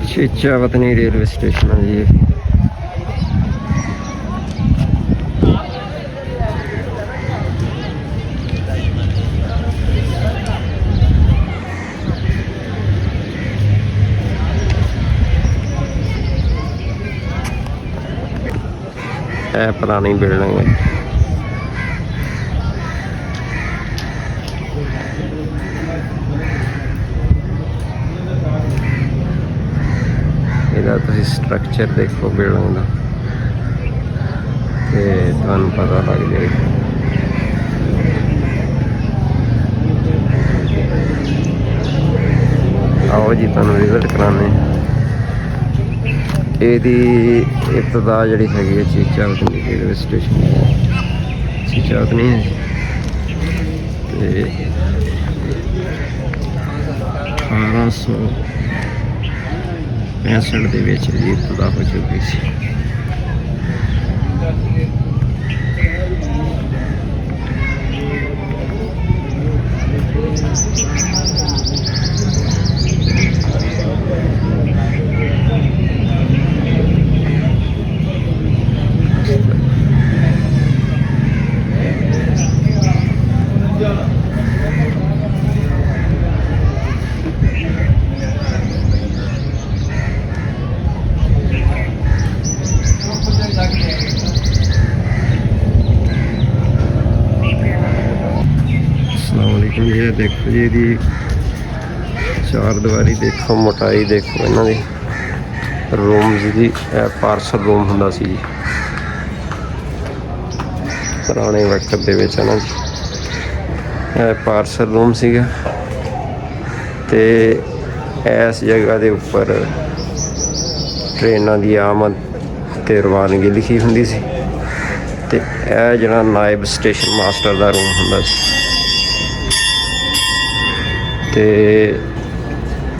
Chichawatni railway station है जी। है पुरानी बिल्डिंग है। ਇਹਦਾ ਤੁਸੀਂ ਸਟਰਕਚਰ ਦੇਖੋ ਬਿਲਡਿੰਗ ਦਾ ਤੇ ਤੁਹਾਨੂੰ ਪਤਾ ਲੱਗ ਜਾਏਗਾ। ਆਓ ਜੀ ਤੁਹਾਨੂੰ ਵਿਜ਼ਿਟ ਕਰਾਉਂਦੇ। ਇਹਦੀ ਇਬਤਦਾ ਜਿਹੜੀ ਹੈਗੀ ਹੈ ਚੀਚਾਵਤਨੀ ਰੇਲਵੇ ਸਟੇਸ਼ਨ, ਚੀਚਾਵਤਨੀ ਹੈ ਤੇ 1865 ਦੇ ਵਿੱਚ ਜੀ ਇਬਤਦਾ ਹੋ ਚੁੱਕੀ ਸੀ। ये देखो जी ਇਹਦੀ ਚਾਰ ਦੀਵਾਰੀ ਦੇਖੋ, ਮੋਟਾਈ ਦੇਖੋ ਇਹਨਾਂ ਦੀ। ਰੂਮਸ ਦੀ ਇਹ ਪਾਰਸਲ ਰੂਮ ਹੁੰਦਾ ਸੀ ਜੀ ਪੁਰਾਣੇ ਵਕਤ ਦੇ ਵਿੱਚ ਨਾ ਜੀ। ਇਹ ਪਾਰਸਲ ਰੂਮ ਸੀਗਾ ਤੇ ਇਸ ਜਗ੍ਹਾ ਦੇ ਉੱਪਰ ਟ੍ਰੇਨਾਂ ਦੀ ਆਮਦ ਤੇ ਰਵਾਨਗੀ ਲਿਖੀ ਹੁੰਦੀ ਸੀ ਤੇ ਇਹ ਜਿਹੜਾ ਨਾਇਬ ਸਟੇਸ਼ਨ ਮਾਸਟਰ ਦਾ ਰੂਮ ਹੁੰਦਾ ਸੀ। ਤੇ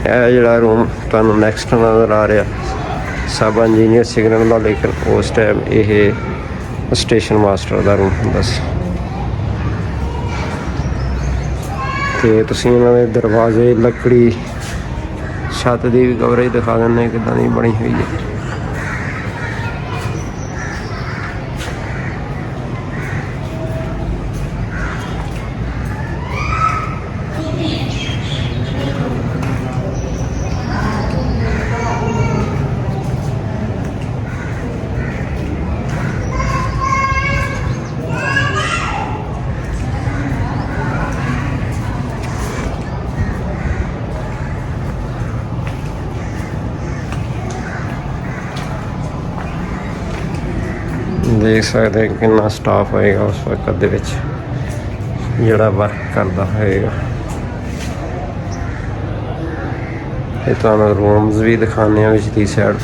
ਇਹ ਜਿਹੜਾ ਰੂਮ ਤੁਹਾਨੂੰ ਨੈਕਸਟ ਨਜ਼ਰ ਆ ਰਿਹਾ ਸਬ ਇੰਜੀਨੀਅਰ ਸਿਗਨਲ ਦਾ, ਲੇਕਿਨ ਉਸ ਟਾਈਮ ਇਹ ਸਟੇਸ਼ਨ ਮਾਸਟਰ ਦਾ ਰੂਮ ਹੁੰਦਾ ਸੀ। ਤੇ ਤੁਸੀਂ ਇਹਨਾਂ ਦੇ ਦਰਵਾਜ਼ੇ, ਲੱਕੜੀ, ਛੱਤ ਦੀ ਵੀ ਕਵਰੇਜ ਦਿਖਾ ਦਿੰਦੇ ਕਿੱਦਾਂ ਦੀ ਬਣੀ ਹੋਈ ਹੈ। देख सकते हैं कितना स्टाफ होएगा उस वक्त दे विच जिहड़ा वर्क करता होएगा। ये तुहानूं रूम्स भी दिखाने पिछली साइड।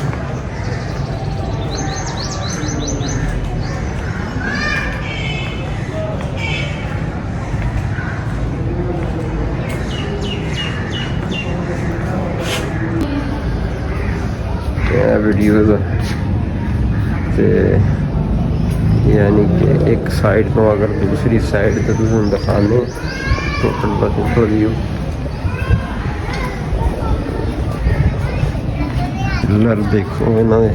वीडियोज ते यानी कि एक साइड तो अगर दूसरी साइड तो तुम दिखाने टोटल का टोटल व्यू। पिलर देखो इन्होंने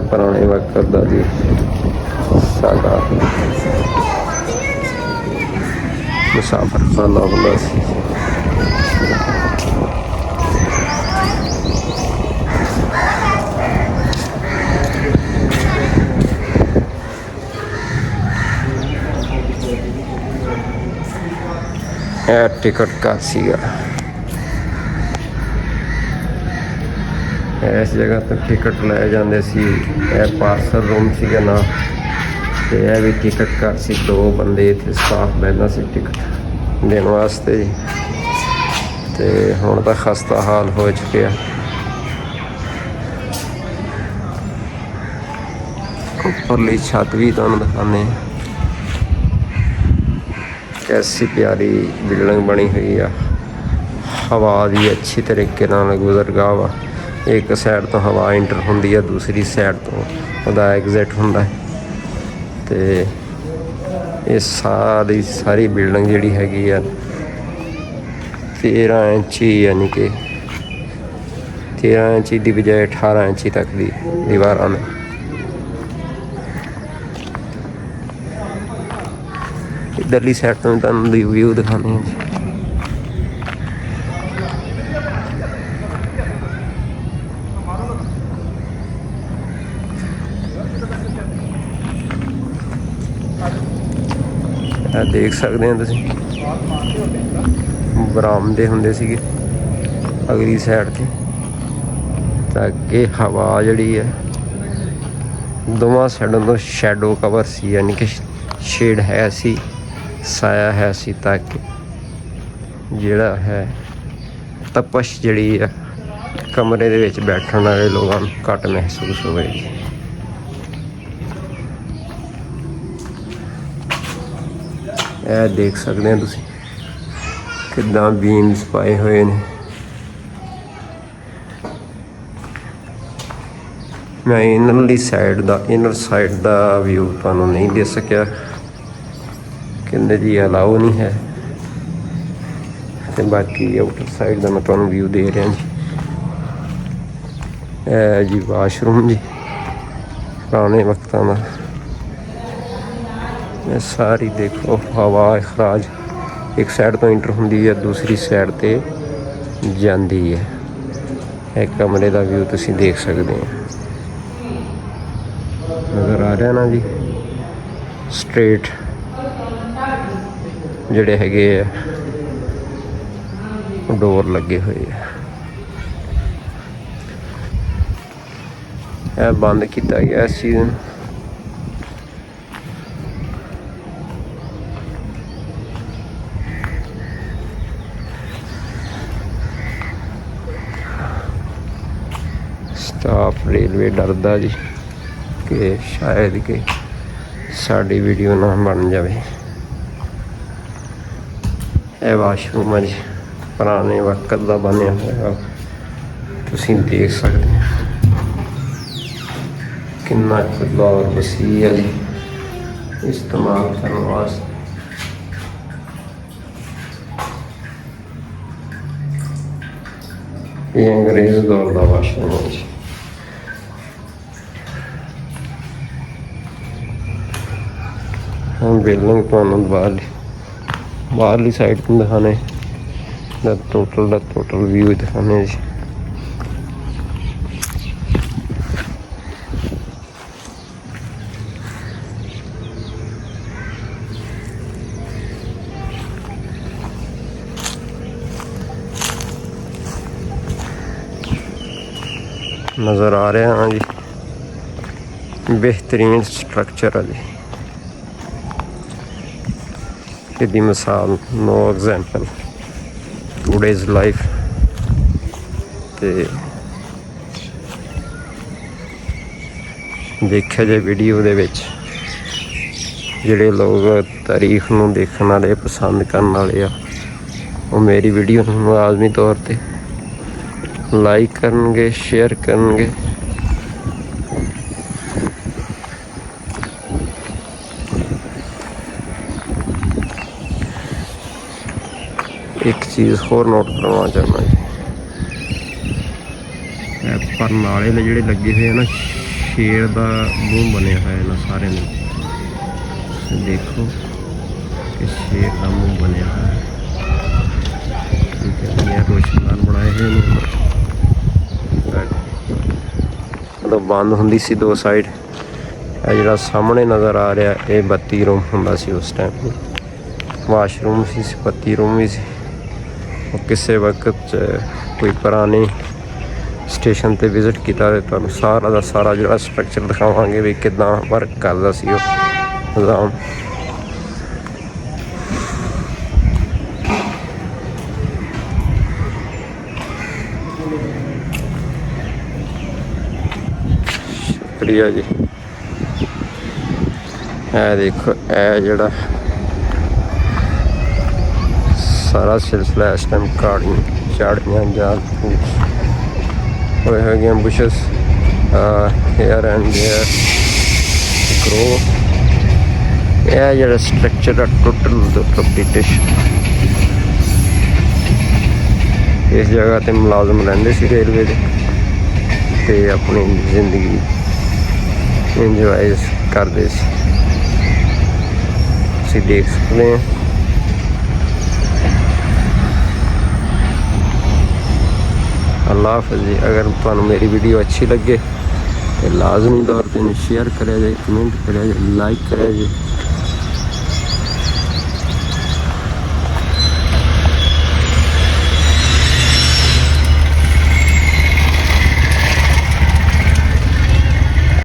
पुराने वक्त का जी साडा मुसाफर खाना होंदा सी। टिकट का सीगा इस जगह तो टिकट ले जाते सी। पार्सल रूम सीगा ना ते यह भी टिकट का सी। दो बंदे थे स्टाफ बहना सी टिकट देने वास्ते ते हुण तां खस्ता हाल हो चुके हैं। उपरली छत भी तुहानूं दिखाने कैसी प्यारी बिल्डिंग बनी हुई है। ਹਵਾ ਦੀ ਅੱਛੀ ਤਰੀਕੇ ਨਾਲ ਗੁਜ਼ਰਗਾਹ ਵਾ। ਇੱਕ ਸਾਈਡ ਤੋਂ ਹਵਾ ਇੰਟਰ ਹੁੰਦੀ ਹੈ, ਦੂਸਰੀ ਸਾਈਡ ਤੋਂ ਉਹਦਾ ਐਗਜ਼ਿਟ ਹੁੰਦਾ ਹੈ। ਅਤੇ ਇਹ ਸਾਰੀ ਬਿਲਡਿੰਗ ਜਿਹੜੀ ਹੈਗੀ ਆ 13 ਇੰਚੀ, ਯਾਨੀ ਕਿ 13 ਇੰਚੀ ਦੀ ਬਜਾਏ 18 ਇੰਚੀ ਤੱਕ ਦੀ ਦੀਵਾਰਾਂ ਨੇ। ਇੱਧਰਲੀ ਸਾਈਡ ਤੋਂ ਤੁਹਾਨੂੰ ਵਿਊ ਦਿਖਾਉਂਦੇ ਹਾਂ ਜੀ। ਇਹ ਦੇਖ ਸਕਦੇ ਹੋ ਤੁਸੀਂ, ਬਰਾਮਦੇ ਹੁੰਦੇ ਸੀਗੇ ਅਗਲੀ ਸਾਈਡ 'ਤੇ, ਤਾਂ ਕਿ ਹਵਾ ਜਿਹੜੀ ਹੈ ਦੋਵਾਂ ਸਾਈਡਾਂ ਤੋਂ ਸ਼ੈਡੋ ਕਵਰ ਸੀ, ਯਾਨੀ ਕਿ ਸ਼ੇਡ ਹੈ ਸੀ, ਸਾਇਆ ਹੈ ਸੀ, ਤਾਂ ਕਿ ਜਿਹੜਾ ਹੈ ਤਪਸ਼ ਜਿਹੜੀ ਆ ਕਮਰੇ ਦੇ ਵਿੱਚ ਬੈਠਣ ਵਾਲੇ ਲੋਕਾਂ ਨੂੰ ਘੱਟ ਮਹਿਸੂਸ ਹੋਵੇਗੀ। ਇਹ ਦੇਖ ਸਕਦੇ ਹੋ ਤੁਸੀਂ ਕਿੱਦਾਂ ਬੀਨਸ ਪਾਏ ਹੋਏ ਨੇ। ਮੈਂ ਇਨਰ ਸਾਈਡ ਦਾ ਵਿਊ ਤੁਹਾਨੂੰ ਨਹੀਂ ਦੇ ਸਕਿਆ, ਕਹਿੰਦੇ ਜੀ ਅਲਾਓ ਨਹੀਂ ਹੈ, ਅਤੇ ਬਾਕੀ ਆਊਟਰ ਸਾਈਡ ਦਾ ਮੈਂ ਤੁਹਾਨੂੰ ਵਿਊ ਦੇ ਰਿਹਾ ਜੀ। ਇਹ ਜੀ ਵਾਸ਼ਰੂਮ ਜੀ, ਪੁਰਾਣੇ ਵਕਤਾਂ ਦਾ। ਇਹ ਸਾਰੀ ਦੇਖੋ ਹਵਾ ਅਖਰਾਜ ਇੱਕ ਸਾਈਡ ਤੋਂ ਇੰਟਰ ਹੁੰਦੀ ਹੈ, ਦੂਸਰੀ ਸਾਈਡ 'ਤੇ ਜਾਂਦੀ ਹੈ। ਇਹ ਕਮਰੇ ਦਾ ਵਿਊ ਤੁਸੀਂ ਦੇਖ ਸਕਦੇ ਹੋ, ਨਜ਼ਰ ਆ ਰਿਹਾ ਨਾ ਜੀ। ਸਟ੍ਰੇਟ ਜਿਹੜੇ ਹੈਗੇ ਆ ਡੋਰ ਲੱਗੇ ਹੋਏ ਆ। ਇਹ ਬੰਦ ਕੀਤਾ ਗਿਆ ਇਸ ਚੀਜ਼ ਨੂੰ। ਸਟਾਫ ਰੇਲਵੇ ਡਰਦਾ ਜੀ ਕਿ ਸ਼ਾਇਦ ਕਿ ਸਾਡੀ ਵੀਡੀਓ ਨਾ ਬਣ ਜਾਵੇ। ਇਹ ਵਾਸ਼ਰੂਮ ਹੈ ਜੀ, ਪੁਰਾਣੇ ਵਕਤ ਦਾ ਬਣਿਆ ਹੋਇਆ, ਤੁਸੀਂ ਦੇਖ ਸਕਦੇ ਹੋ ਕਿੰਨਾ ਖੁੱਲ੍ਹਾ ਔਰ ਵਸੀਅ ਹੈ ਜੀ ਇਸਤੇਮਾਲ ਕਰਨ ਵਾਸਤੇ। ਇਹ ਅੰਗਰੇਜ਼ ਦੌਰ ਦਾ ਵਾਸ਼ਰੂਮ ਹੈ ਜੀ। ਹੁਣ ਬਿਲਡਿੰਗ ਤੁਹਾਨੂੰ ਬਾਹਰਲੀ ਸਾਈਡ ਤੋਂ ਦਿਖਾਣੇ ਦਾ ਟੋਟਲ ਵਿਊ ਦਿਖਾਣੇ ਜੀ। ਨਜ਼ਰ ਆ ਰਿਹਾ ਹਾਂ ਜੀ, ਬਿਹਤਰੀਨ ਸਟਰਕਚਰ ਹੈ ਜੀ। ਇਹਦੀ ਮਿਸਾਲ ਨੋ ਐਗਜ਼ੈਂਪਲ ਟੂਡੇਜ਼ ਲਾਈਫ। ਤੇ ਦੇਖਿਆ ਜੇ ਵੀਡੀਓ ਦੇ ਵਿੱਚ ਜਿਹੜੇ ਲੋਕ ਤਾਰੀਖ ਨੂੰ ਦੇਖਣ ਵਾਲੇ, ਪਸੰਦ ਕਰਨ ਵਾਲੇ ਆ, ਉਹ ਮੇਰੀ ਵੀਡੀਓ ਨੂੰ ਲਾਜ਼ਮੀ ਤੌਰ 'ਤੇ ਲਾਈਕ ਕਰਨਗੇ, ਸ਼ੇਅਰ ਕਰਨਗੇ। ਇੱਕ ਚੀਜ਼ ਹੋਰ ਨੋਟ ਕਰਵਾਉਣਾ ਚਾਹੁੰਦਾ ਜੀ, ਇਹ ਪਰਨਾਲੇ ਨੇ ਜਿਹੜੇ ਲੱਗੇ ਹੋਏ ਆ ਨਾ, ਸ਼ੇਰ ਦਾ ਮੂੰਹ ਬਣਿਆ ਹੋਇਆ ਇਹਨਾਂ ਸਾਰਿਆਂ ਨੂੰ। ਤੁਸੀਂ ਦੇਖੋ ਕਿ ਸ਼ੇਰ ਦਾ ਮੂੰਹ ਬਣਿਆ ਹੋਇਆ, ਰੋਸ਼ਨੀ ਨਾਲ ਬਣਾਏ ਹੋਏ ਨੇ। ਜਦੋਂ ਬੰਦ ਹੁੰਦੀ ਸੀ ਦੋ ਸਾਈਡ, ਇਹ ਜਿਹੜਾ ਸਾਹਮਣੇ ਨਜ਼ਰ ਆ ਰਿਹਾ ਇਹ 32 ਰੂਮ ਹੁੰਦਾ ਸੀ ਉਸ ਟਾਈਮ। ਵਾਸ਼ਰੂਮ ਸੀ, 32 ਰੂਮ ਵੀ ਸੀ। ਉਹ ਕਿਸੇ ਵਕਤ 'ਚ ਕੋਈ ਪੁਰਾਣੇ ਸਟੇਸ਼ਨ 'ਤੇ ਵਿਜ਼ਿਟ ਕੀਤਾ ਤੇ ਤੁਹਾਨੂੰ ਸਾਰਾ ਦਾ ਸਾਰਾ ਜਿਹੜਾ ਸਟਰਕਚਰ ਦਿਖਾਵਾਂਗੇ ਵੀ ਕਿੱਦਾਂ ਵਰਕ ਕਰਦਾ ਸੀ ਉਹ ਨਿਜ਼ਾਮ। ਸ਼ੁਕਰੀਆ ਜੀ। ਇਹ ਦੇਖੋ, ਇਹ ਜਿਹੜਾ ਸਾਰਾ ਸਿਲਸਿਲਾ ਇਸ ਟਾਈਮ ਕਾਰਡਿੰਗ ਝਾੜੀਆਂ ਜਾਂ ਹੋਏ ਹੈਗੀਆਂ ਬੁਸ਼ਸ ਹੇਅਰ ਐਂਡ ਦੇਅਰ ਗਰੋ। ਇਹ ਜਿਹੜਾ ਸਟਰਕਚਰ ਆ ਟੋਟਲ ਬ੍ਰਿਟਿਸ਼। ਇਸ ਜਗ੍ਹਾ ਤੇ ਮੁਲਾਜ਼ਮ ਰਹਿੰਦੇ ਸੀ ਰੇਲਵੇ ਦੇ ਤੇ ਆਪਣੀ ਜ਼ਿੰਦਗੀ ਇੰਜੋਏ ਕਰਦੇ ਸੀ। ਤੁਸੀਂ ਦੇਖ ਸਕਦੇ ਹੋ। ਅੱਲਾ ਹਾਫਿਜ਼ ਜੀ। ਅਗਰ ਤੁਹਾਨੂੰ ਮੇਰੀ ਵੀਡੀਓ ਅੱਛੀ ਲੱਗੇ ਤੇ ਲਾਜ਼ਮੀ ਤੌਰ ਤੇ ਸ਼ੇਅਰ ਕਰਿਆ ਜੇ, ਕਮੈਂਟ ਕਰਿਆ ਜੇ, ਲਾਈਕ ਕਰਿਆ ਜੇ।